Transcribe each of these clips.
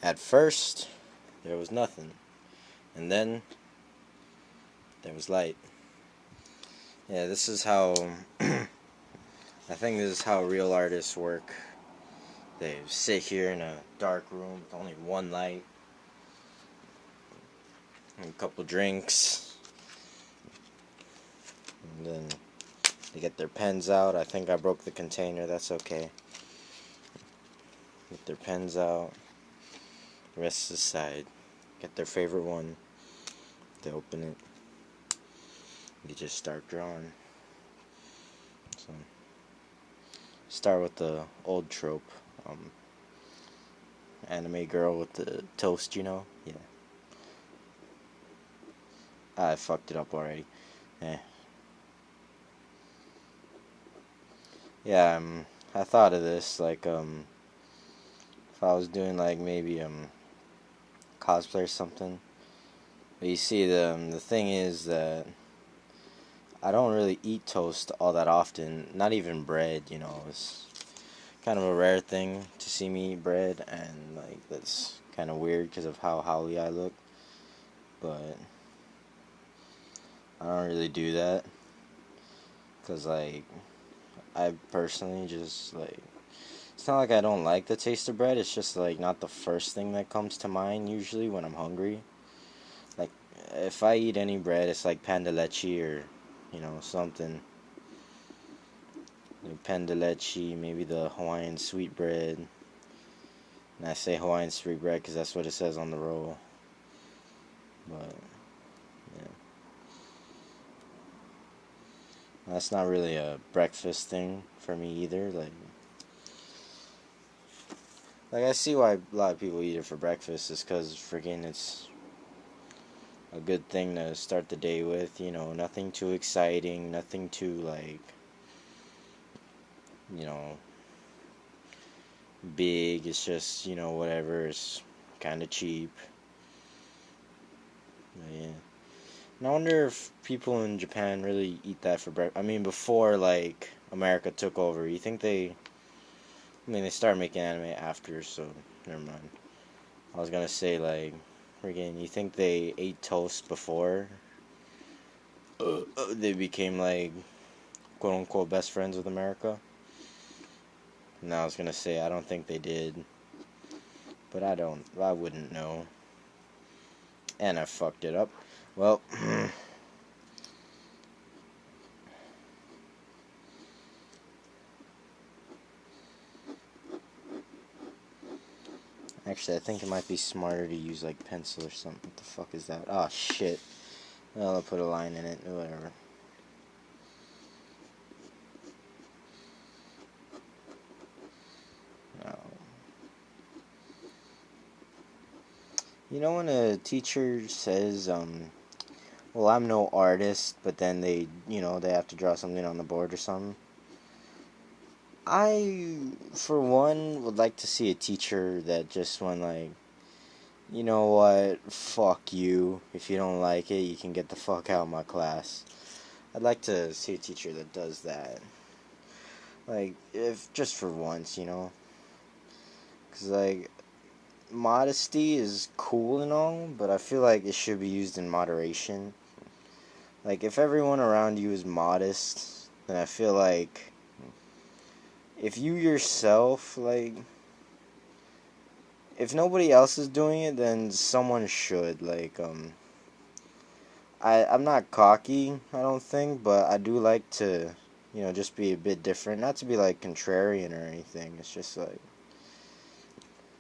At first, there was nothing. And then, there was light. Yeah, this is how... I think this is how real artists work. They sit here in a dark room with only one light, and a couple drinks, and then they get their pens out. I think I broke the container, that's okay. Get their pens out, rest aside, get their favorite one, they open it, you just start drawing. So, start with the old trope, anime girl with the toast, Yeah. I fucked it up already. Yeah, I thought of this, like, if I was doing, like, maybe, cosplay or something. But you see, the thing is that I don't really eat toast all that often, not even bread, it's kind of a rare thing to see me eat bread, and, like, that's kind of weird because of how howly I look, but I don't really do that, because, like, I personally just, like, it's not like I don't like the taste of bread, it's just, like, not the first thing that comes to mind, usually, when I'm hungry. Like, if I eat any bread, it's like pan de leche or, something. Pan de leche, maybe the Hawaiian sweet bread. And I say Hawaiian sweet bread because that's what it says on the roll. But, yeah. That's not really a breakfast thing for me either. Like I see why a lot of people eat it for breakfast is because freaking it's a good thing to start the day with. Nothing too exciting, nothing too, like, you know, big. It's just, whatever. It's kind of cheap. But yeah. And I wonder if people in Japan really eat that for breakfast. I mean, before, like, America took over, you think they... I mean, they started making anime after, so never mind. I was gonna say, like, freaking, you think they ate toast before they became, like, quote-unquote best friends with America? And I was gonna say, I don't think they did. But I wouldn't know. And I fucked it up. Well, actually, I think it might be smarter to use, like, pencil or something. What the fuck is that? Oh, shit. Well, I'll put a line in it, whatever. Oh. When a teacher says, well, I'm no artist, but then they have to draw something on the board or something. I, for one, would like to see a teacher that just went like, you know what, fuck you. If you don't like it, you can get the fuck out of my class. I'd like to see a teacher that does that. Like, if just for once, Because, like, modesty is cool and all, but I feel like it should be used in moderation. Like, if everyone around you is modest, then I feel like if you yourself, like, if nobody else is doing it, then someone should. Like, I'm not cocky, I don't think, but I do like to, just be a bit different. Not to be, like, contrarian or anything. It's just, like,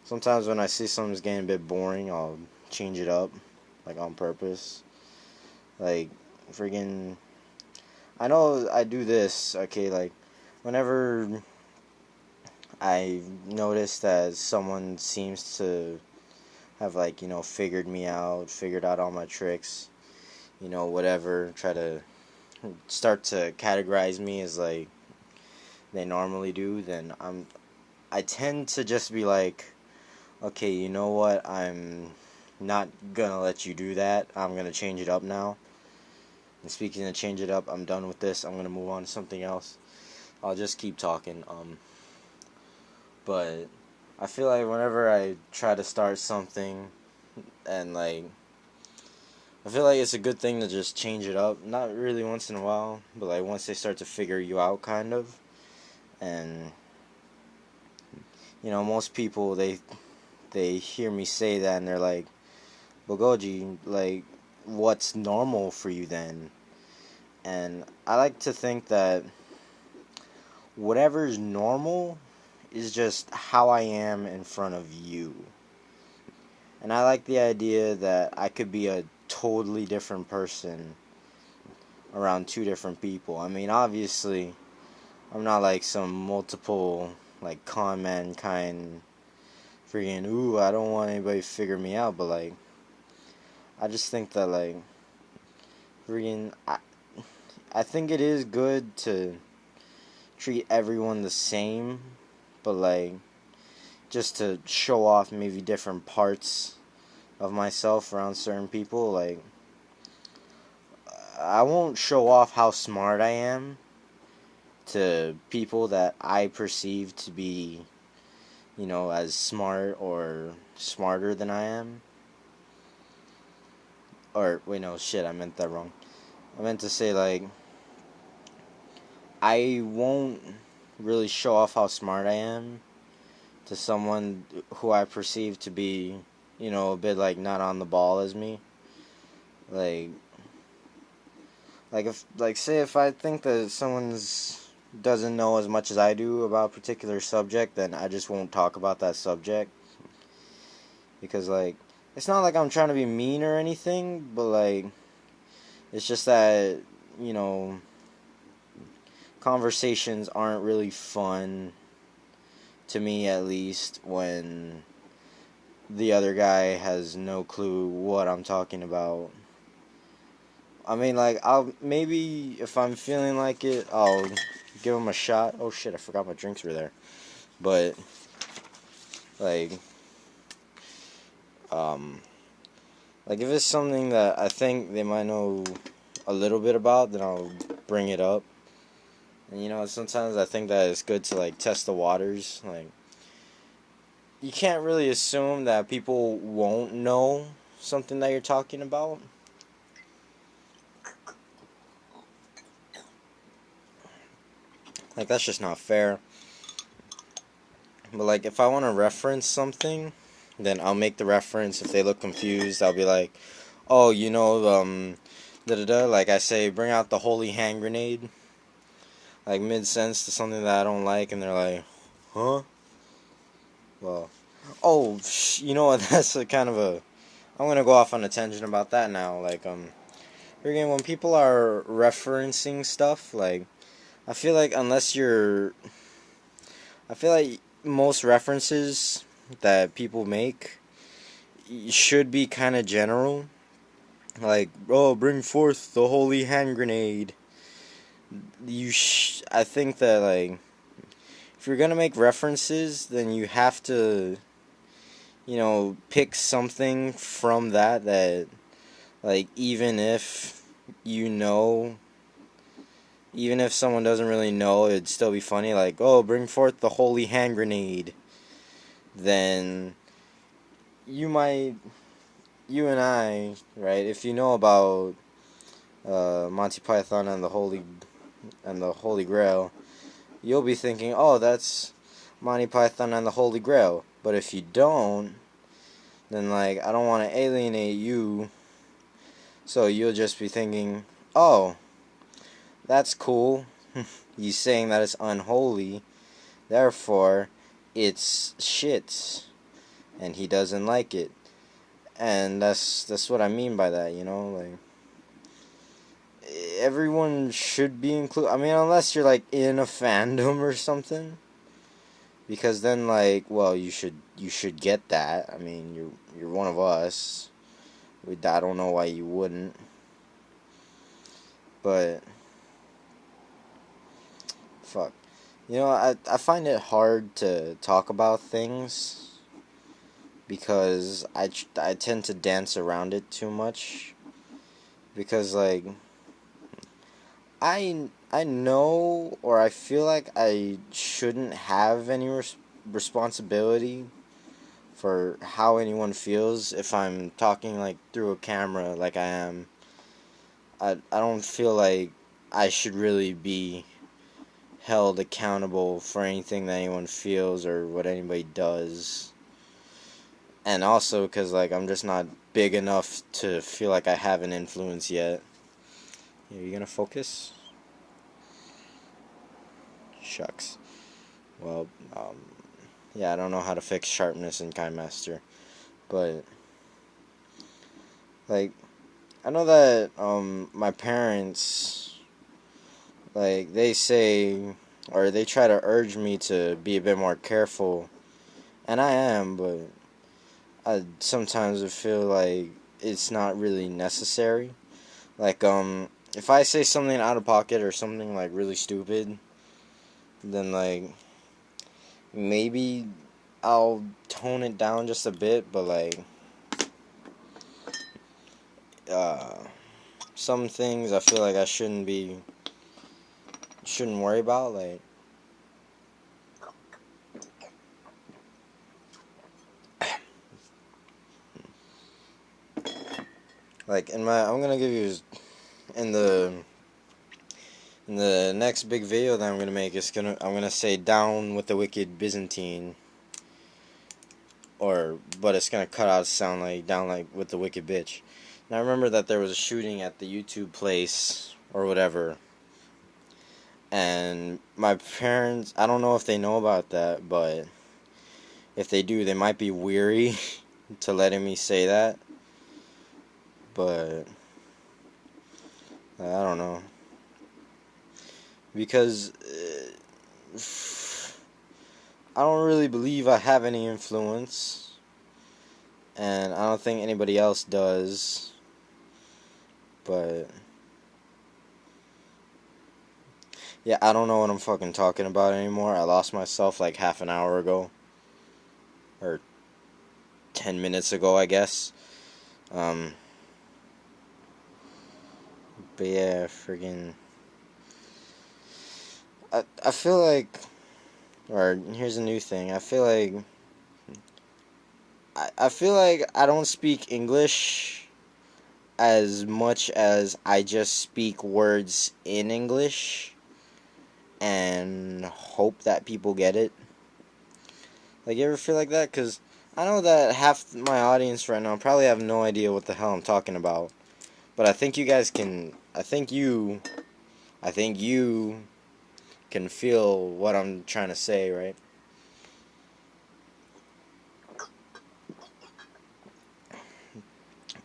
sometimes when I see something's getting a bit boring, I'll change it up, like, on purpose. Like, friggin', I know I do this, okay, like, whenever I notice that someone seems to have, like, figured me out, figured out all my tricks, whatever, try to start to categorize me as, like, they normally do, then I tend to just be like, okay, you know what, I'm not gonna let you do that, I'm gonna change it up now. And speaking of change it up, I'm done with this, I'm gonna move on to something else. I'll just keep talking, but I feel like whenever I try to start something, and like, I feel like it's a good thing to just change it up. Not really once in a while, but like once they start to figure you out, kind of. And most people they hear me say that and they're like, "Bogoji, like, what's normal for you then?" And I like to think that whatever's normal is just how I am in front of you. And I like the idea that I could be a totally different person around two different people. I mean, obviously, I'm not like some multiple, like, con man kind freaking, ooh, I don't want anybody to figure me out, but, like, I just think that, like, freaking, I think it is good to treat everyone the same, but, like, just to show off maybe different parts of myself around certain people. Like, I won't show off how smart I am to people that I perceive to be, as smart or smarter than I am. Or, wait, no, shit, I meant that wrong. I meant to say, like, I won't really show off how smart I am to someone who I perceive to be, a bit, like, not on the ball as me. Like, say if I think that someone's doesn't know as much as I do about a particular subject, then I just won't talk about that subject. Because, like, it's not like I'm trying to be mean or anything, but, like, it's just that, conversations aren't really fun, to me at least, when the other guy has no clue what I'm talking about. I mean, like, maybe if I'm feeling like it, I'll give him a shot. Oh shit, I forgot my drinks were there. But, like, um, like, if it's something that I think they might know a little bit about, then I'll bring it up. And, sometimes I think that it's good to, like, test the waters. Like, you can't really assume that people won't know something that you're talking about. Like, that's just not fair. But, like, if I want to reference something, then I'll make the reference. If they look confused, I'll be like, oh, da-da-da. Like, I say, bring out the holy hand grenade. Like, mid-sense to something that I don't like, and they're like, huh? Well, oh, you know what, that's a kind of a... I'm gonna go off on a tangent about that now. Like, again, when people are referencing stuff, like, I feel like I feel like most references that people make should be kind of general. Like, oh, bring forth the holy hand grenade. I think that, like, if you're gonna make references, then you have to, pick something from that, like, you know, even if someone doesn't really know, it'd still be funny. Like, oh, bring forth the holy hand grenade. Then you and I, right? If you know about Monty Python and the Holy Grail, you'll be thinking, oh, that's Monty Python and the Holy Grail. But if you don't, then, like, I don't want to alienate you, so you'll just be thinking, oh, that's cool. He's saying that it's unholy, therefore it's shit, and he doesn't like it. And that's what I mean by that, like, everyone should be included. I mean, unless you're, like, in a fandom or something, because then, like, well, you should get that. I mean, you're one of us. I don't know why you wouldn't, but fuck, I find it hard to talk about things because I tend to dance around it too much, because, like, I know, or I feel like I shouldn't have any responsibility for how anyone feels if I'm talking like through a camera like I am. I don't feel like I should really be held accountable for anything that anyone feels or what anybody does. And also because like I'm just not big enough to feel like I have an influence yet. Are you gonna focus? Shucks. Well, yeah, I don't know how to fix sharpness in KineMaster, but like I know that my parents, like, they say, or they try to urge me to be a bit more careful, and I am, but I sometimes feel like it's not really necessary. Like, if I say something out of pocket or something, like, really stupid, then, like, maybe I'll tone it down just a bit, but, like, uh, some things I feel like I shouldn't worry about, like I'm gonna give you in the next big video that I'm gonna make. I'm gonna say down with the wicked Byzantine, but it's gonna cut out sound like down like with the wicked bitch. Now I remember that there was a shooting at the YouTube place or whatever, and my parents, I don't know if they know about that, but if they do, they might be weary to letting me say that, but I don't know. Because I don't really believe I have any influence, and I don't think anybody else does, but yeah, I don't know what I'm fucking talking about anymore. I lost myself like half an hour ago, or 10 minutes ago, I guess. But yeah, friggin', I feel like, or here's a new thing, I feel like I don't speak English as much as I just speak words in English and hope that people get it. Like, you ever feel like that? Because I know that half my audience right now probably have no idea what the hell I'm talking about. But I think you guys can, I think you can feel what I'm trying to say, right?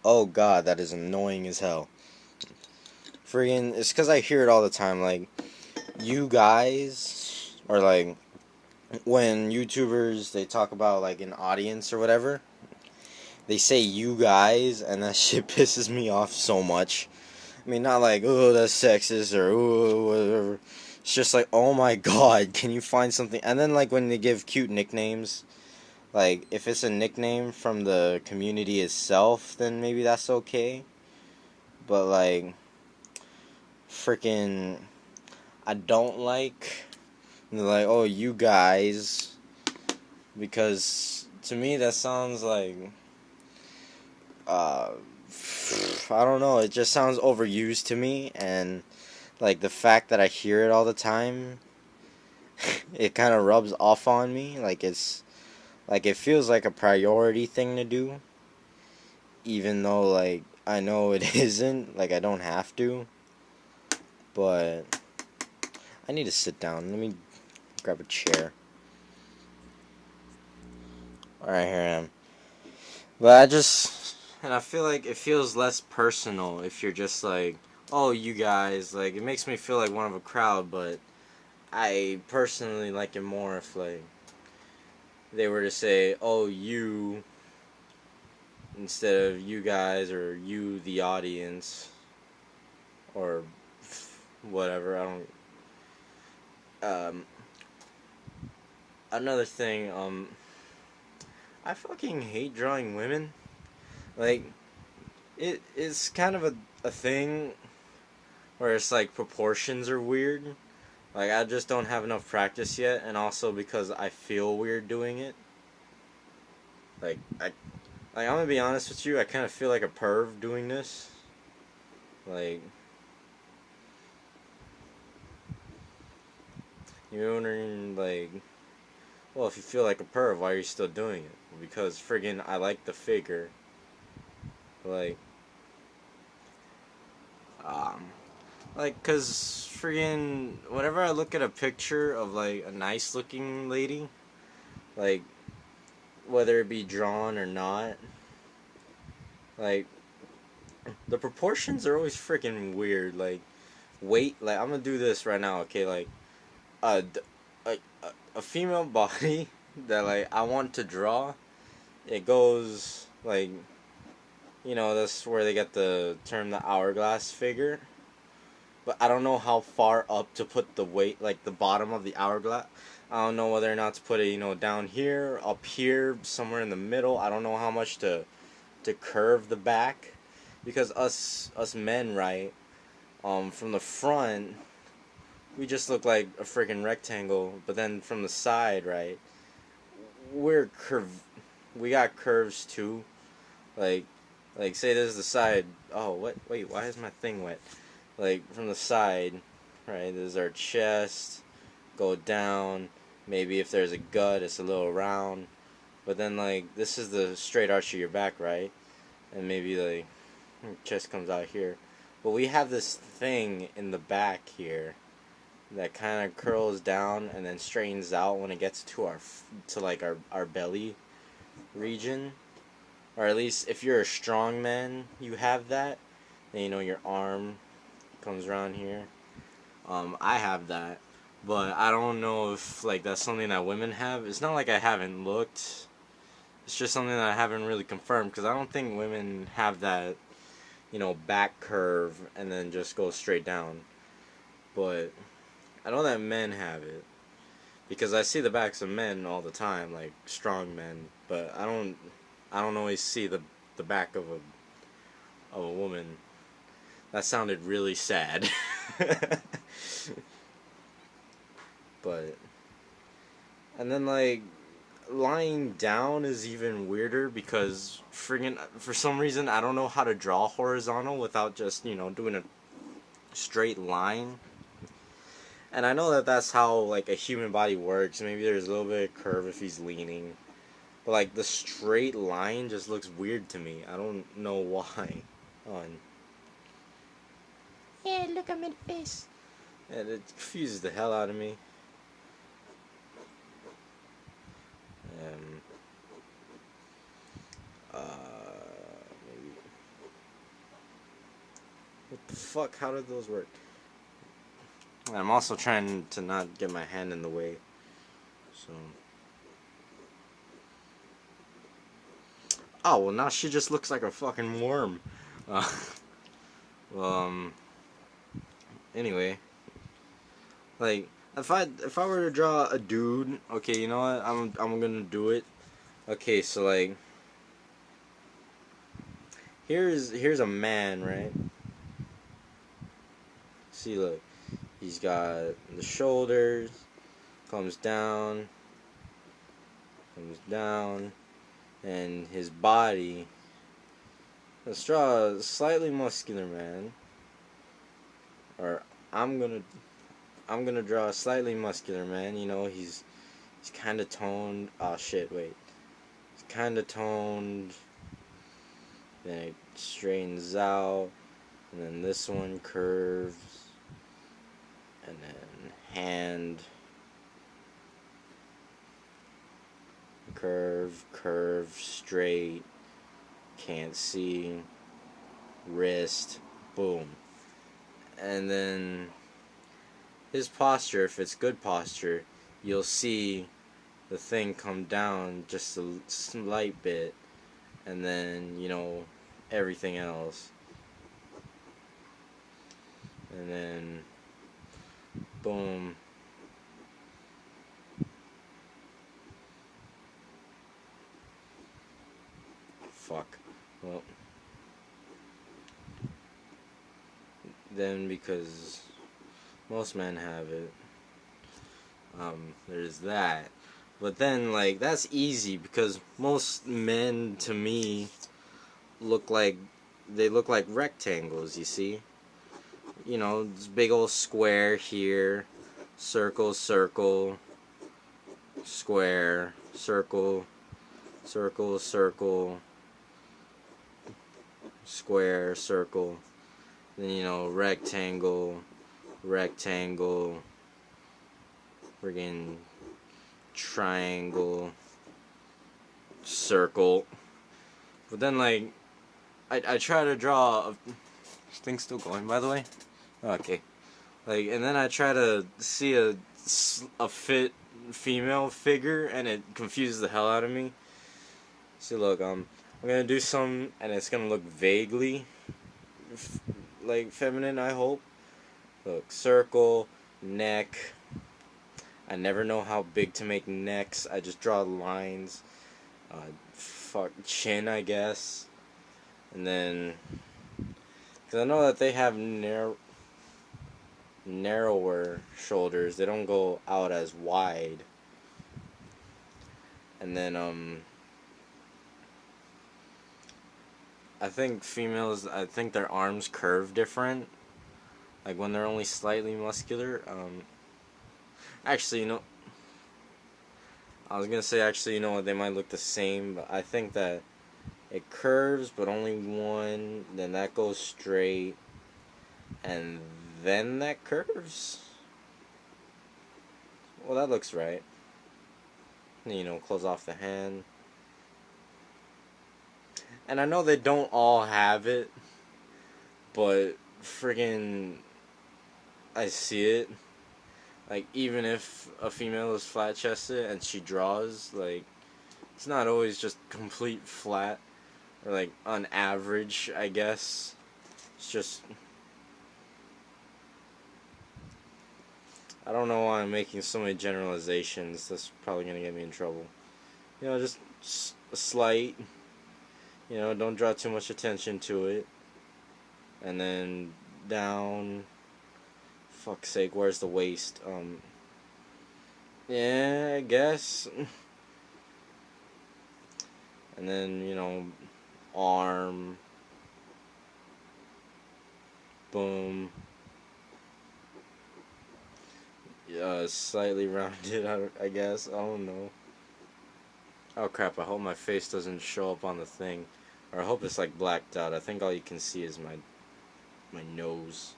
Oh god, that is annoying as hell. Friggin', it's because I hear it all the time, like, you guys, or like, when YouTubers, they talk about, like, an audience or whatever, they say you guys, and that shit pisses me off so much. I mean, not like, oh, that's sexist, or, oh, whatever. It's just like, oh my god, can you find something? And then, like, when they give cute nicknames, like, if it's a nickname from the community itself, then maybe that's okay. But, like, freaking, I don't like, like, oh, you guys, because to me that sounds like, I don't know, it just sounds overused to me, and, like, the fact that I hear it all the time, it kind of rubs off on me, like, it feels like a priority thing to do, even though, like, I know it isn't, like, I don't have to, but I need to sit down. Let me grab a chair. Alright, here I am. But and I feel like it feels less personal if you're just like, oh, you guys, like, it makes me feel like one of a crowd, but I personally like it more if, like, they were to say, oh, you, instead of you guys, or you, the audience, or whatever, I don't, another thing, I fucking hate drawing women. Like, it's kind of a thing where it's like proportions are weird. Like, I just don't have enough practice yet, and also because I feel weird doing it. Like I'm gonna be honest with you, I kind of feel like a perv doing this. Like, you're wondering, like, well, if you feel like a perv, why are you still doing it? Because friggin' I like the figure. Like, um, cause friggin' whenever I look at a picture of like a nice looking lady, like whether it be drawn or not, like the proportions are always freaking weird. Like, weight, like I'm gonna do this right now, okay? Like, a a female body that like I want to draw, it goes like, that's where they get the term the hourglass figure. But I don't know how far up to put the weight, like the bottom of the hourglass. I don't know whether or not to put it, down here, up here, somewhere in the middle. I don't know how much to curve the back, because us men, right? From the front, we just look like a freaking rectangle. But then from the side, right? We're curve. We got curves too. Like, say this is the side. Oh, what? Wait, why is my thing wet? Like, from the side, right? This is our chest. Go down. Maybe if there's a gut, it's a little round. But then, like, this is the straight arch of your back, right? And maybe, like, chest comes out here. But we have this thing in the back here that kind of curls down and then straightens out when it gets to our belly region. Or at least if you're a strong man, you have that. And your arm comes around here. I have that, but I don't know if like that's something that women have. It's not like I haven't looked. It's just something that I haven't really confirmed, because I don't think women have that, back curve and then just go straight down. But I know that men have it, because I see the backs of men all the time, like strong men. But I don't always see the back of a woman. That sounded really sad. But, and then like lying down is even weirder, because friggin' for some reason I don't know how to draw horizontal without just doing a straight line. And I know that that's how like a human body works. Maybe there's a little bit of curve if he's leaning, but like the straight line just looks weird to me. I don't know why. On. Yeah, look at my face. And it confuses the hell out of me. Um, Maybe. What the fuck? How did those work? I'm also trying to not get my hand in the way. So. Oh, well, now she just looks like a fucking worm. Uh, well, anyway. Like, if I were to draw a dude, okay, you know what? I'm gonna do it. Okay, so like, here's a man, right? See, look, he's got the shoulders, comes down, and his body. Let's draw a slightly muscular man, or I'm gonna draw a slightly muscular man. He's kind of toned. Oh shit, wait. He's kind of toned. Then it straightens out, and then this one curves, and then hand, curve, straight, can't see, wrist, boom. And then his posture, if it's good posture, you'll see the thing come down just a slight bit, and then everything else, and then boom. Fuck. Well, then, because most men have it, There's that. But then, like, that's easy because most men, to me, look like they look like rectangles. You see, this big old square here, circle, circle, square, circle, circle, circle, square, circle. Then rectangle, rectangle, friggin' triangle, circle. But then, like, I try to draw. This thing's still going, by the way. Okay. Like, and then I try to see a fit female figure, and it confuses the hell out of me. See, look, I'm gonna do some, and it's gonna look vaguely like feminine. I hope. Look, circle, neck. I never know how big to make necks. I just draw lines. Chin, I guess. And then, because I know that they have narrower shoulders. They don't go out as wide. And then, I think their arms curve different. Like when they're only slightly muscular. Actually, I was gonna say what, they might look the same, but I think that it curves, but only one, then that goes straight, and then that curves. Well, that looks right. Close off the hand. And I know they don't all have it, but friggin' I see it. Like, even if a female is flat chested and she draws, like, it's not always just complete flat, or like on average, I guess. It's just, I don't know why I'm making so many generalizations. That's probably gonna get me in trouble. Just a slight. Don't draw too much attention to it. And then down. Fuck's sake, where's the waist? Yeah, I guess. And then, arm. Boom. Slightly rounded, I guess. I don't know. Oh crap, I hope my face doesn't show up on the thing. Or I hope it's like blacked out. I think all you can see is my nose.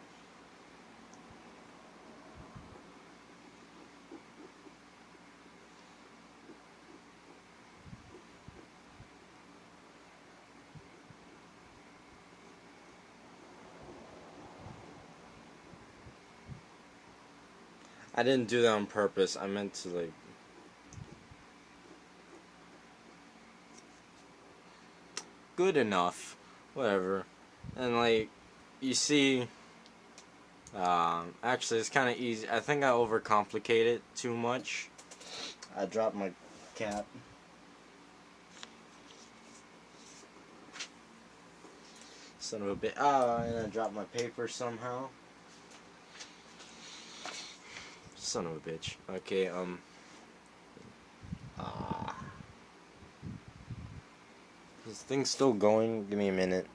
I didn't do that on purpose. I meant to, like... Good enough. Whatever. And, like, you see... actually, it's kind of easy. I think I overcomplicate it too much. I dropped my cap. Son of a bit. And I dropped my paper somehow. Son of a bitch. Okay, This thing's still going? Give me a minute.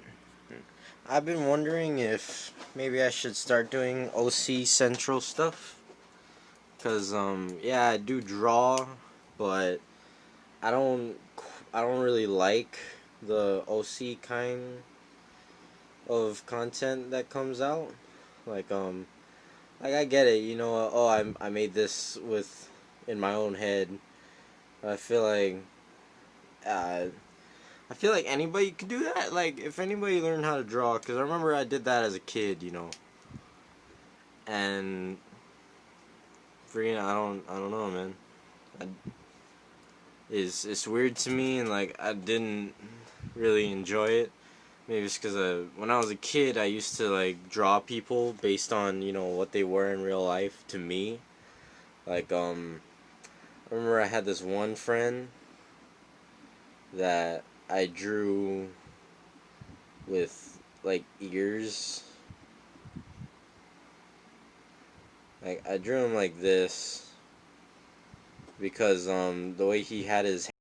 I've been wondering if maybe I should start doing OC Central stuff. Cause, yeah, I do draw, but I don't really like the OC kind of content that comes out. Like I get it, I made this in my own head. I feel like anybody could do that. Like, if anybody learned how to draw, because I remember I did that as a kid, and I don't know, man. It's weird to me, and like I didn't really enjoy it. Maybe it's because when I was a kid, I used to like draw people based on what they were in real life to me. Like I remember I had this one friend that I drew with like ears. Like I drew him like this, because the way he had his